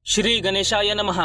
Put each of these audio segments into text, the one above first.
श्री गणेशाय नमः।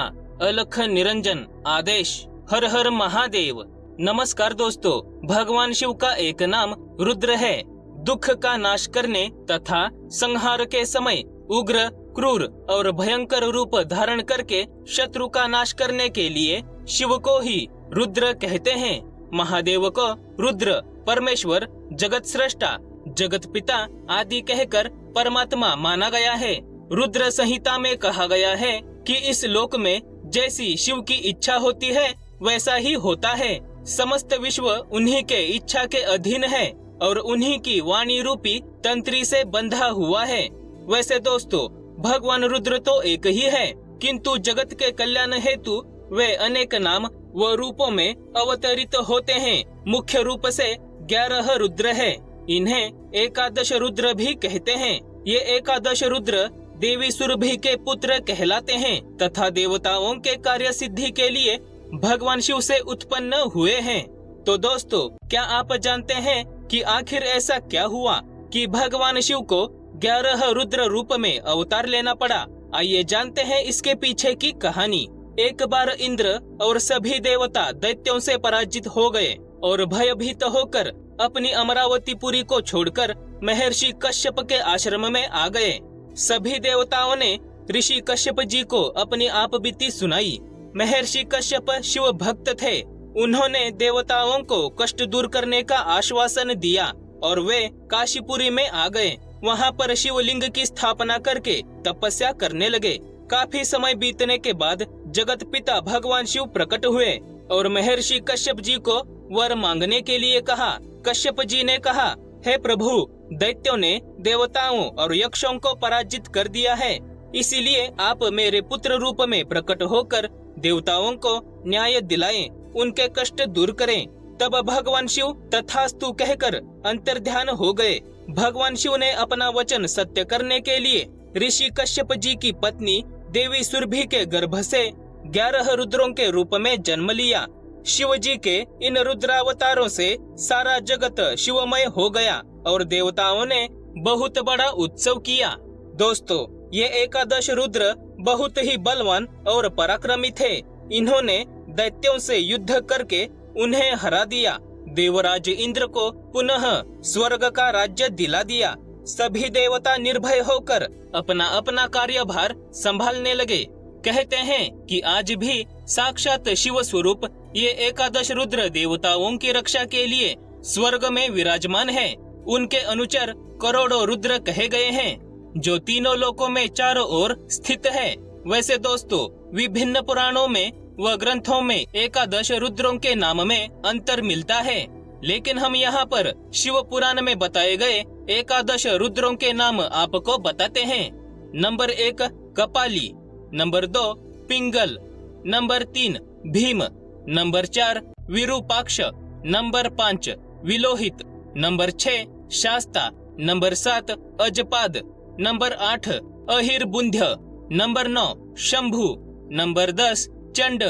अलख निरंजन आदेश। हर हर महादेव। नमस्कार दोस्तों, भगवान शिव का एक नाम रुद्र है। दुख का नाश करने तथा संहार के समय उग्र, क्रूर और भयंकर रूप धारण करके शत्रु का नाश करने के लिए शिव को ही रुद्र कहते हैं। महादेव को रुद्र, परमेश्वर, जगत सृष्टा, जगत पिता आदि कहकर परमात्मा माना गया है। रुद्र संहिता में कहा गया है कि इस लोक में जैसी शिव की इच्छा होती है वैसा ही होता है। समस्त विश्व उन्हीं के इच्छा के अधीन है और उन्हीं की वाणी रूपी तंत्री से बंधा हुआ है। वैसे दोस्तों, भगवान रुद्र तो एक ही है, किंतु जगत के कल्याण हेतु वे अनेक नाम व रूपों में अवतरित होते हैं। मुख्य रूप से 11 रुद्र है। इन्हें एकादश रुद्र भी कहते हैं। ये एकादश रुद्र देवी सुरभि के पुत्र कहलाते हैं तथा देवताओं के कार्य सिद्धि के लिए भगवान शिव से उत्पन्न हुए हैं। तो दोस्तों, क्या आप जानते हैं कि आखिर ऐसा क्या हुआ कि भगवान शिव को 11 रुद्र रूप में अवतार लेना पड़ा? आइए जानते हैं इसके पीछे की कहानी। एक बार इंद्र और सभी देवता दैत्यों से पराजित हो गए और भयभीत होकर अपनी अमरावतीपुरी को छोड़कर महर्षि कश्यप के आश्रम में आ गए। सभी देवताओं ने ऋषि कश्यप जी को अपनी आप बीती सुनाई। महर्षि कश्यप शिव भक्त थे। उन्होंने देवताओं को कष्ट दूर करने का आश्वासन दिया और वे काशीपुरी में आ गए। वहां पर शिवलिंग की स्थापना करके तपस्या करने लगे। काफी समय बीतने के बाद जगत पिता भगवान शिव प्रकट हुए और महर्षि कश्यप जी को वर मांगने के लिए कहा। कश्यप जी ने कहा, हे प्रभु, दैत्यों ने देवताओं और यक्षों को पराजित कर दिया है, इसीलिए आप मेरे पुत्र रूप में प्रकट होकर देवताओं को न्याय दिलाएं, उनके कष्ट दूर करें। तब भगवान शिव तथास्तु कहकर अंतर्ध्यान हो गए। भगवान शिव ने अपना वचन सत्य करने के लिए ऋषि कश्यप जी की पत्नी देवी सुरभि के गर्भ से 11 रुद्रों के रूप में जन्म लिया। शिव जी के इन रुद्रावतारों से सारा जगत शिवमय हो गया और देवताओं ने बहुत बड़ा उत्सव किया। दोस्तों, ये एकादश रुद्र बहुत ही बलवान और पराक्रमी थे। इन्होंने दैत्यों से युद्ध करके उन्हें हरा दिया। देवराज इंद्र को पुनः स्वर्ग का राज्य दिला दिया। सभी देवता निर्भय होकर अपना अपना कार्यभार संभालने लगे। कहते हैं कि आज भी साक्षात शिव स्वरूप ये एकादश रुद्र देवताओं की रक्षा के लिए स्वर्ग में विराजमान है। उनके अनुचर करोड़ों रुद्र कहे गए हैं, जो तीनों लोकों में चारों ओर स्थित है। वैसे दोस्तों, विभिन्न पुराणों में व ग्रंथों में एकादश रुद्रों के नाम में अंतर मिलता है, लेकिन हम यहाँ पर शिव पुराण में बताए गए एकादश रुद्रों के नाम आपको बताते हैं। नंबर 1 कपाली, number 2 Pingal, number 3 Bhim, number 4 Virupaksha, number 5 Vilohit, number 6 Shasta, number 7 Ajapad, number 8 Ahirbudhnya, number 9 Shambhu, number 10 Chand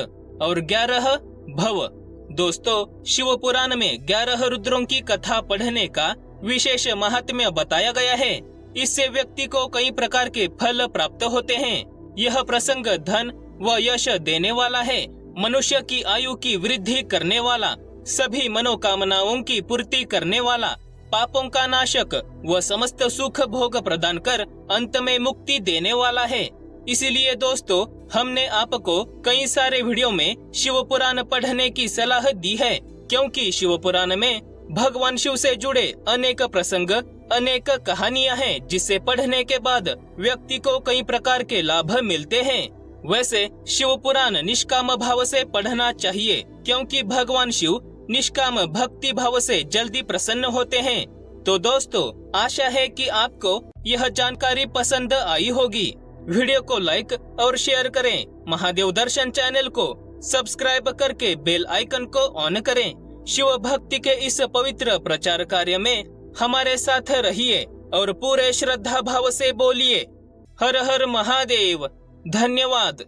और 11 भव। दोस्तों, शिव पुराण में 11 रुद्रों की कथा पढ़ने का विशेष महात्म्य बताया गया है। इससे व्यक्ति को कई प्रकार के फल प्राप्त होते हैं। यह प्रसंग धन व यश देने वाला है, मनुष्य की आयु की वृद्धि करने वाला, सभी मनोकामनाओं की पूर्ति करने वाला, पापों का नाशक व समस्त सुख भोग प्रदान कर अंत में मुक्ति देने वाला है। इसीलिए दोस्तों, हमने आपको कई सारे वीडियो में शिव पुराण पढ़ने की सलाह दी है, क्योंकि शिव पुराण में भगवान शिव से जुड़े अनेक प्रसंग, अनेक कहानियां हैं, जिसे पढ़ने के बाद व्यक्ति को कई प्रकार के लाभ मिलते हैं। वैसे शिव पुराण निष्काम भाव से पढ़ना चाहिए, क्योंकि भगवान शिव निष्काम भक्ति भाव से जल्दी प्रसन्न होते हैं। तो दोस्तों, आशा है कि आपको यह जानकारी पसंद आई होगी। वीडियो को लाइक और शेयर करें। महादेव दर्शन चैनल को सब्सक्राइब करके बेल आइकन को ऑन करें। शिव भक्ति के इस पवित्र प्रचार कार्य में हमारे साथ रहिए और पूरे श्रद्धा भाव से बोलिए, हर हर महादेव। धन्यवाद।